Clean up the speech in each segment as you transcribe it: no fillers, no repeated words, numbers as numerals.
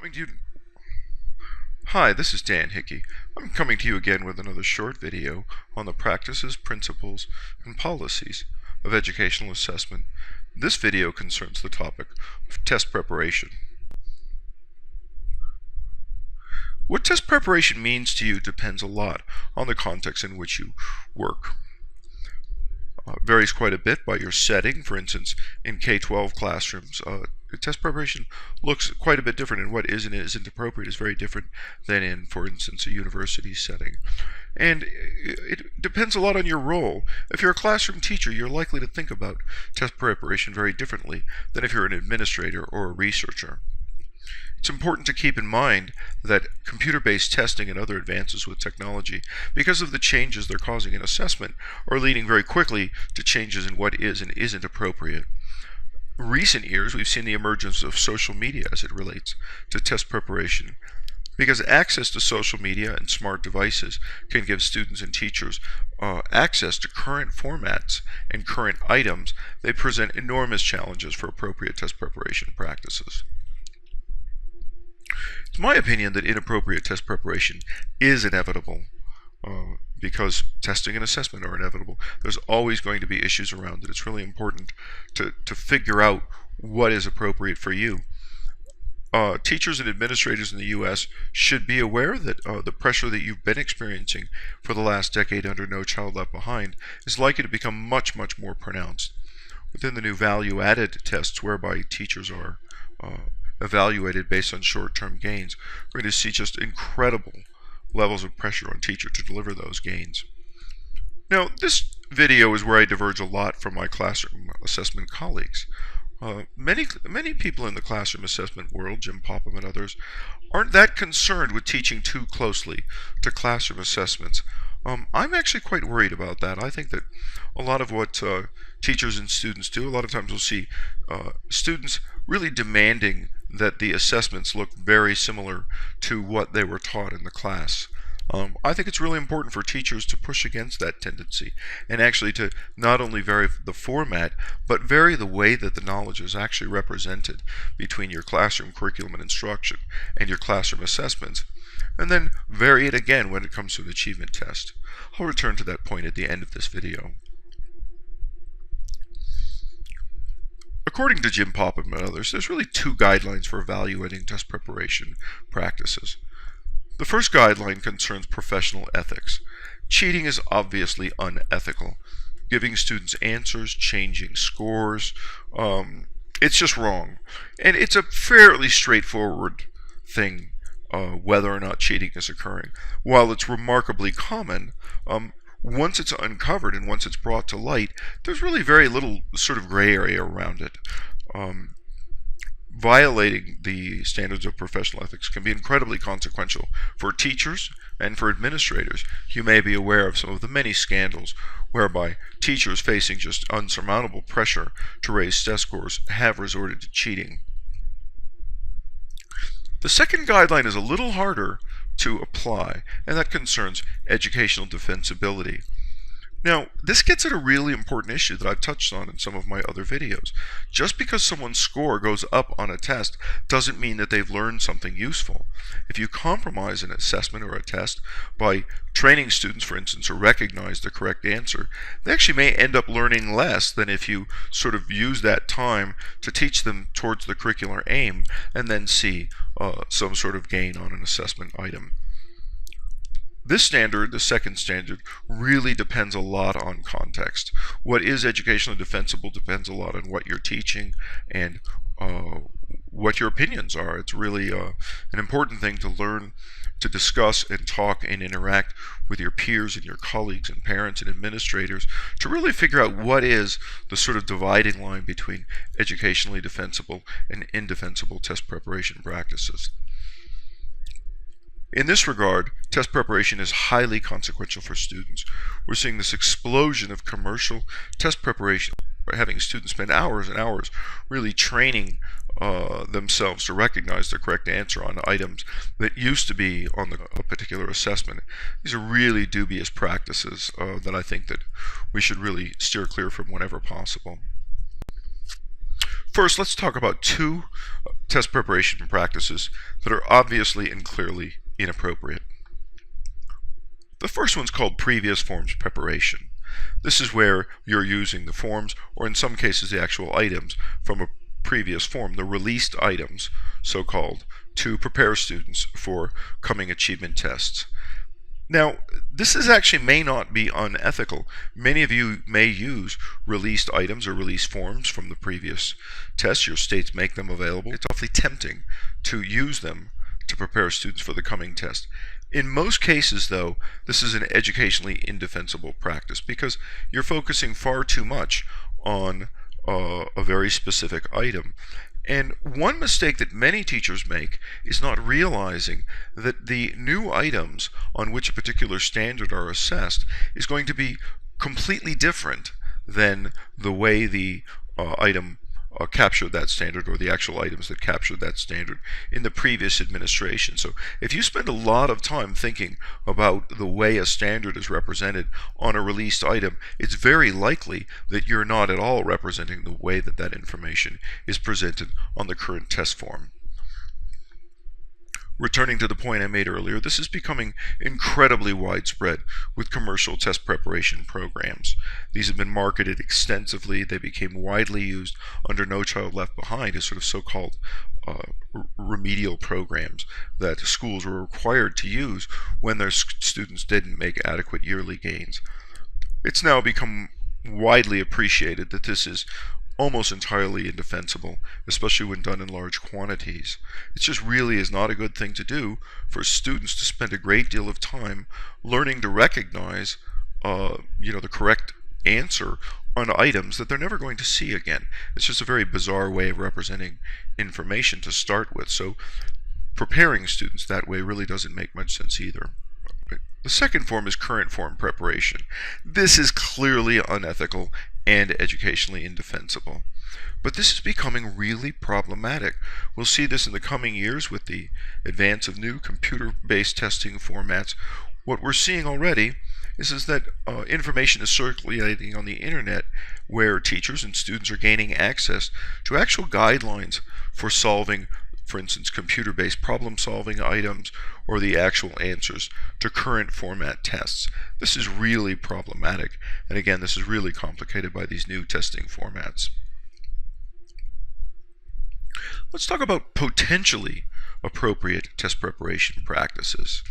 coming to you. Hi, this is Dan Hickey. I'm coming to you again with another short video on the practices, principles, and policies of educational assessment. This video concerns the topic of test preparation. What test preparation means to you depends a lot on the context in which you work. Varies quite a bit by your setting. For instance, in K-12 classrooms, test preparation looks quite a bit different, and what is and isn't appropriate is very different than in, for instance, a university setting. And it depends a lot on your role. If you're a classroom teacher, you're likely to think about test preparation very differently than if you're an administrator or a researcher. It's important to keep in mind that computer-based testing and other advances with technology, because of the changes they're causing in assessment, are leading very quickly to changes in what is and isn't appropriate. In recent years, we've seen the emergence of social media as it relates to test preparation, because access to social media and smart devices can give students and teachers access to current formats and current items. They present enormous challenges for appropriate test preparation practices. It's my opinion that inappropriate test preparation is inevitable because testing and assessment are inevitable. There's always going to be issues around it. It's really important to figure out what is appropriate for you. Teachers and administrators in the U.S. should be aware that the pressure that you've been experiencing for the last decade under No Child Left Behind is likely to become much, much more pronounced. Within the new value-added tests whereby teachers are evaluated based on short-term gains, we're going to see just incredible levels of pressure on teachers to deliver those gains. Now, this video is where I diverge a lot from my classroom assessment colleagues. Many people in the classroom assessment world, Jim Popham and others, aren't that concerned with teaching too closely to classroom assessments. I'm actually quite worried about that. I think that a lot of what teachers and students do, a lot of times we'll see students really demanding that the assessments look very similar to what they were taught in the class. I think it's really important for teachers to push against that tendency and actually to not only vary the format, but vary the way that the knowledge is actually represented between your classroom curriculum and instruction and your classroom assessments, and then vary it again when it comes to an achievement test. I'll return to that point at the end of this video. According to Jim Popham and others, there's really two guidelines for evaluating test preparation practices. The first guideline concerns professional ethics. Cheating is obviously unethical. Giving students answers, changing scores, it's just wrong. And it's a fairly straightforward thing whether or not cheating is occurring. While it's remarkably common, once it's uncovered and once it's brought to light, there's really very little sort of gray area around it. Violating the standards of professional ethics can be incredibly consequential for teachers and for administrators. You may be aware of some of the many scandals whereby teachers facing just unsurmountable pressure to raise test scores have resorted to cheating. The second guideline is a little harder to apply, and that concerns educational defensibility. Now, this gets at a really important issue that I've touched on in some of my other videos. Just because someone's score goes up on a test doesn't mean that they've learned something useful. If you compromise an assessment or a test by training students, for instance, to recognize the correct answer, they actually may end up learning less than if you sort of use that time to teach them towards the curricular aim and then see some sort of gain on an assessment item. This standard, the second standard, really depends a lot on context. What is educationally defensible depends a lot on what you're teaching and what your opinions are. It's really an important thing to learn, to discuss and talk and interact with your peers and your colleagues and parents and administrators to really figure out what is the sort of dividing line between educationally defensible and indefensible test preparation practices. In this regard, test preparation is highly consequential for students. We're seeing this explosion of commercial test preparation, having students spend hours and hours really training themselves to recognize the correct answer on items that used to be on a particular assessment. These are really dubious practices that I think that we should really steer clear from whenever possible. First, let's talk about two test preparation practices that are obviously and clearly inappropriate. The first one's called previous forms preparation. This is where you're using the forms, or in some cases the actual items, from a previous form, the released items, so-called, to prepare students for coming achievement tests. Now, this actually may not be unethical. Many of you may use released items or released forms from the previous test. Your states make them available. It's awfully tempting to use them to prepare students for the coming test. In most cases, though, this is an educationally indefensible practice because you're focusing far too much on a very specific item. And one mistake that many teachers make is not realizing that the new items on which a particular standard are assessed is going to be completely different than the way the item captured that standard, or the actual items that captured that standard in the previous administration. So if you spend a lot of time thinking about the way a standard is represented on a released item, it's very likely that you're not at all representing the way that that information is presented on the current test form. Returning to the point I made earlier, this is becoming incredibly widespread with commercial test preparation programs. These have been marketed extensively. They became widely used under No Child Left Behind as sort of so-called remedial programs that schools were required to use when their students didn't make adequate yearly gains. It's now become widely appreciated that this is almost entirely indefensible, especially when done in large quantities. It just really is not a good thing to do for students to spend a great deal of time learning to recognize the correct answer on items that they're never going to see again. It's just a very bizarre way of representing information to start with. So preparing students that way really doesn't make much sense either. The second form is current form preparation. This is clearly unethical and educationally indefensible. But this is becoming really problematic. We'll see this in the coming years with the advance of new computer-based testing formats. What we're seeing already is that information is circulating on the internet where teachers and students are gaining access to actual guidelines for solving, for instance, computer-based problem-solving items or the actual answers to current format tests. This is really problematic, and again, this is really complicated by these new testing formats. Let's talk about potentially appropriate test preparation practices.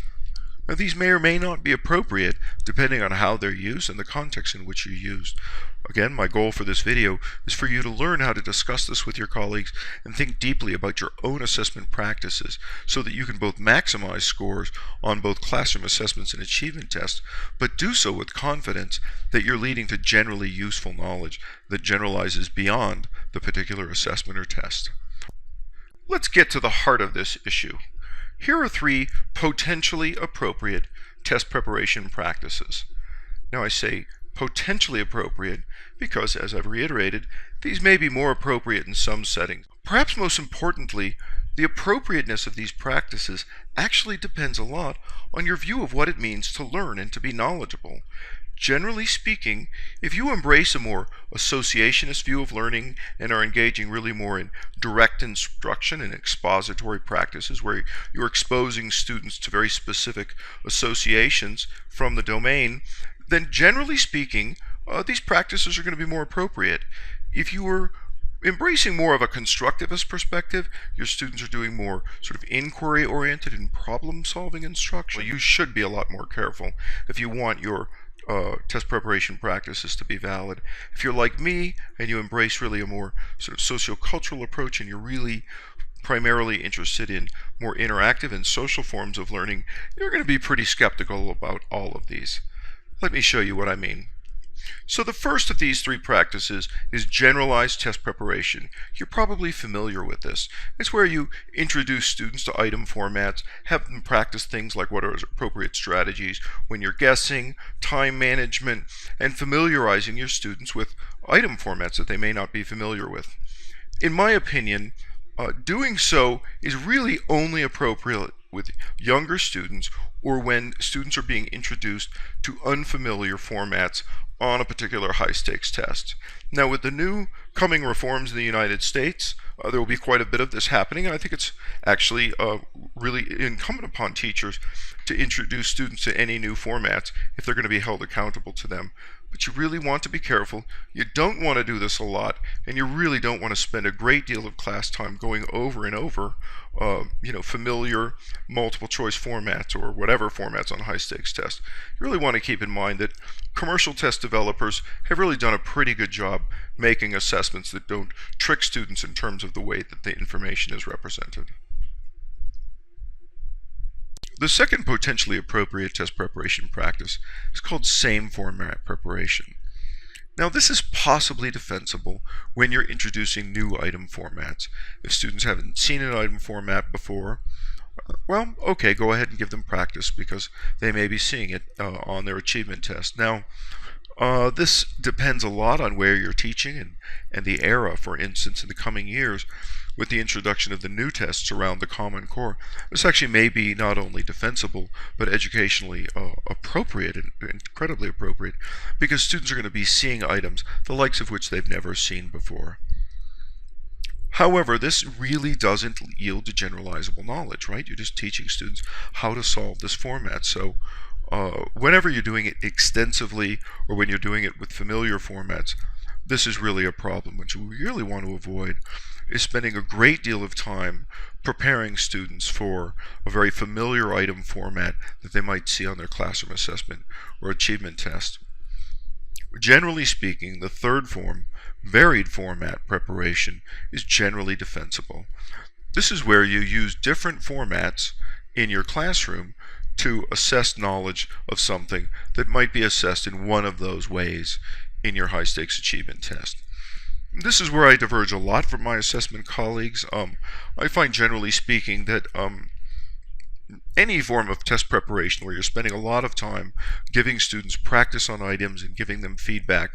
Now, these may or may not be appropriate depending on how they're used and the context in which you're used. Again, my goal for this video is for you to learn how to discuss this with your colleagues and think deeply about your own assessment practices so that you can both maximize scores on both classroom assessments and achievement tests, but do so with confidence that you're leading to generally useful knowledge that generalizes beyond the particular assessment or test. Let's get to the heart of this issue. Here are 3 potentially appropriate test preparation practices. Now I say potentially appropriate because, as I've reiterated, these may be more appropriate in some settings. Perhaps most importantly, the appropriateness of these practices actually depends a lot on your view of what it means to learn and to be knowledgeable. Generally speaking, if you embrace a more associationist view of learning and are engaging really more in direct instruction and expository practices where you're exposing students to very specific associations from the domain, then generally speaking, these practices are going to be more appropriate. If you are embracing more of a constructivist perspective, your students are doing more sort of inquiry-oriented and problem-solving instruction, you should be a lot more careful if you want your test preparation practices to be valid. If you're like me and you embrace really a more sort of socio-cultural approach and you're really primarily interested in more interactive and social forms of learning, you're going to be pretty skeptical about all of these. Let me show you what I mean. So the first of these 3 practices is generalized test preparation. You're probably familiar with this. It's where you introduce students to item formats, have them practice things like what are appropriate strategies when you're guessing, time management, and familiarizing your students with item formats that they may not be familiar with. In my opinion, doing so is really only appropriate with younger students or when students are being introduced to unfamiliar formats on a particular high-stakes test. Now, with the new coming reforms in the United States, there will be quite a bit of this happening, and I think it's actually really incumbent upon teachers to introduce students to any new formats if they're going to be held accountable to them. But you really want to be careful. You don't want to do this a lot, and you really don't want to spend a great deal of class time going over and over, familiar multiple choice formats or whatever formats on high stakes tests. You really want to keep in mind that commercial test developers have really done a pretty good job making assessments that don't trick students in terms of the way that the information is represented. The second potentially appropriate test preparation practice is called same format preparation. Now, this is possibly defensible when you're introducing new item formats. If students haven't seen an item format before, well, okay, go ahead and give them practice because they may be seeing it on their achievement test. Now, this depends a lot on where you're teaching and the era. For instance, in the coming years, with the introduction of the new tests around the Common Core, this actually may be not only defensible, but educationally appropriate and incredibly appropriate, because students are going to be seeing items the likes of which they've never seen before. However, this really doesn't yield to generalizable knowledge, right? You're just teaching students how to solve this format. So whenever you're doing it extensively or when you're doing it with familiar formats, this is really a problem. What you really want to avoid is spending a great deal of time preparing students for a very familiar item format that they might see on their classroom assessment or achievement test. Generally speaking, the third form, varied format preparation, is generally defensible. This is where you use different formats in your classroom to assess knowledge of something that might be assessed in one of those ways in your high-stakes achievement test. This is where I diverge a lot from my assessment colleagues. I find, generally speaking, that any form of test preparation where you're spending a lot of time giving students practice on items and giving them feedback,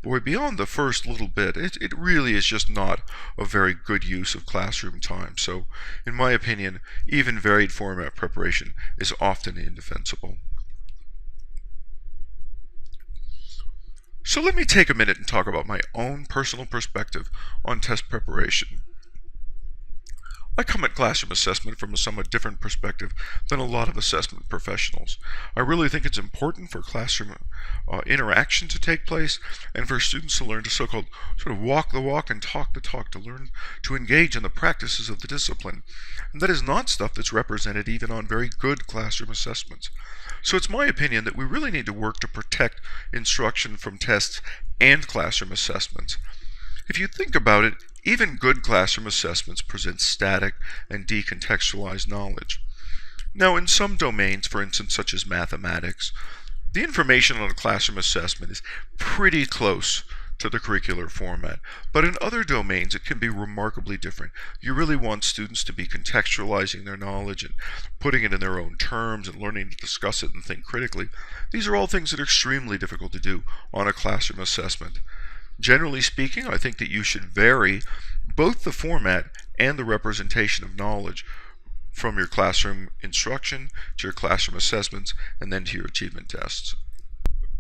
boy, beyond the first little bit, it really is just not a very good use of classroom time. So, in my opinion, even varied format preparation is often indefensible. So let me take a minute and talk about my own personal perspective on test preparation. I come at classroom assessment from a somewhat different perspective than a lot of assessment professionals. I really think it's important for classroom interaction to take place and for students to learn to so-called sort of walk the walk and talk the talk, to learn to engage in the practices of the discipline. And that is not stuff that's represented even on very good classroom assessments. So it's my opinion that we really need to work to protect instruction from tests and classroom assessments. If you think about it, even good classroom assessments present static and decontextualized knowledge. Now, in some domains, for instance, such as mathematics, the information on a classroom assessment is pretty close to the curricular format, but in other domains it can be remarkably different. You really want students to be contextualizing their knowledge and putting it in their own terms and learning to discuss it and think critically. These are all things that are extremely difficult to do on a classroom assessment. Generally speaking, I think that you should vary both the format and the representation of knowledge from your classroom instruction to your classroom assessments and then to your achievement tests.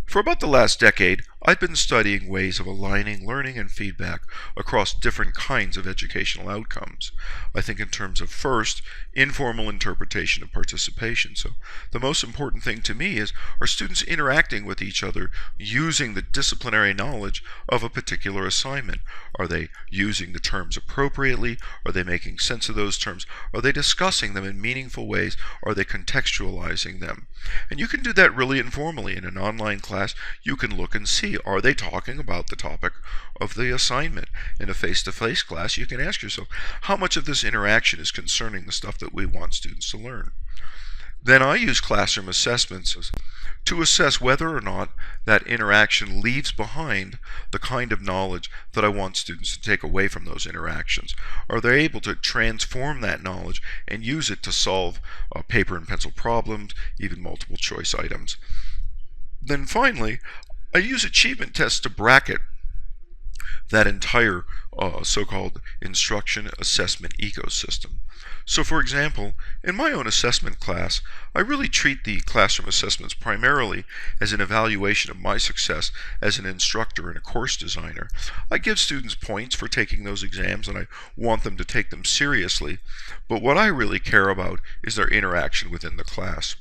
For about the last decade, I've been studying ways of aligning learning and feedback across different kinds of educational outcomes. I think in terms of, first, informal interpretation of participation. So the most important thing to me is, are students interacting with each other using the disciplinary knowledge of a particular assignment? Are they using the terms appropriately? Are they making sense of those terms? Are they discussing them in meaningful ways? Are they contextualizing them? And you can do that really informally in an online class. You can look and see, are they talking about the topic of the assignment? In a face-to-face class, you can ask yourself, how much of this interaction is concerning the stuff that we want students to learn? Then I use classroom assessments to assess whether or not that interaction leaves behind the kind of knowledge that I want students to take away from those interactions. Are they able to transform that knowledge and use it to solve paper and pencil problems, even multiple choice items? Then finally, I use achievement tests to bracket that entire so-called instruction assessment ecosystem. So for example, in my own assessment class, I really treat the classroom assessments primarily as an evaluation of my success as an instructor and a course designer. I give students points for taking those exams and I want them to take them seriously, but what I really care about is their interaction within the class.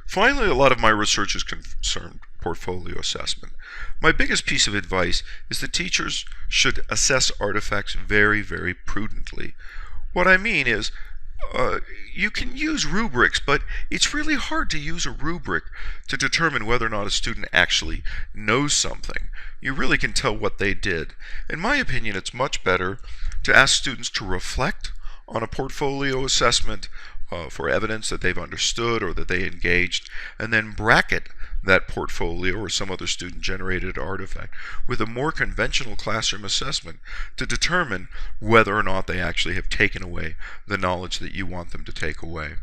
Finally, a lot of my research is concerned portfolio assessment. My biggest piece of advice is that teachers should assess artifacts very, very prudently. What I mean is, you can use rubrics, but it's really hard to use a rubric to determine whether or not a student actually knows something. You really can tell what they did. In my opinion, it's much better to ask students to reflect on a portfolio assessment for evidence that they've understood or that they engaged, and then bracket that portfolio or some other student-generated artifact with a more conventional classroom assessment to determine whether or not they actually have taken away the knowledge that you want them to take away.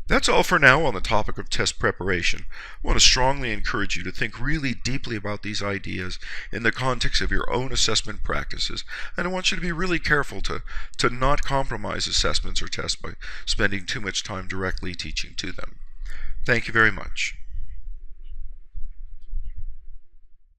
That's all for now on the topic of test preparation. I want to strongly encourage you to think really deeply about these ideas in the context of your own assessment practices, and I want you to be really careful to not compromise assessments or tests by spending too much time directly teaching to them. Thank you very much.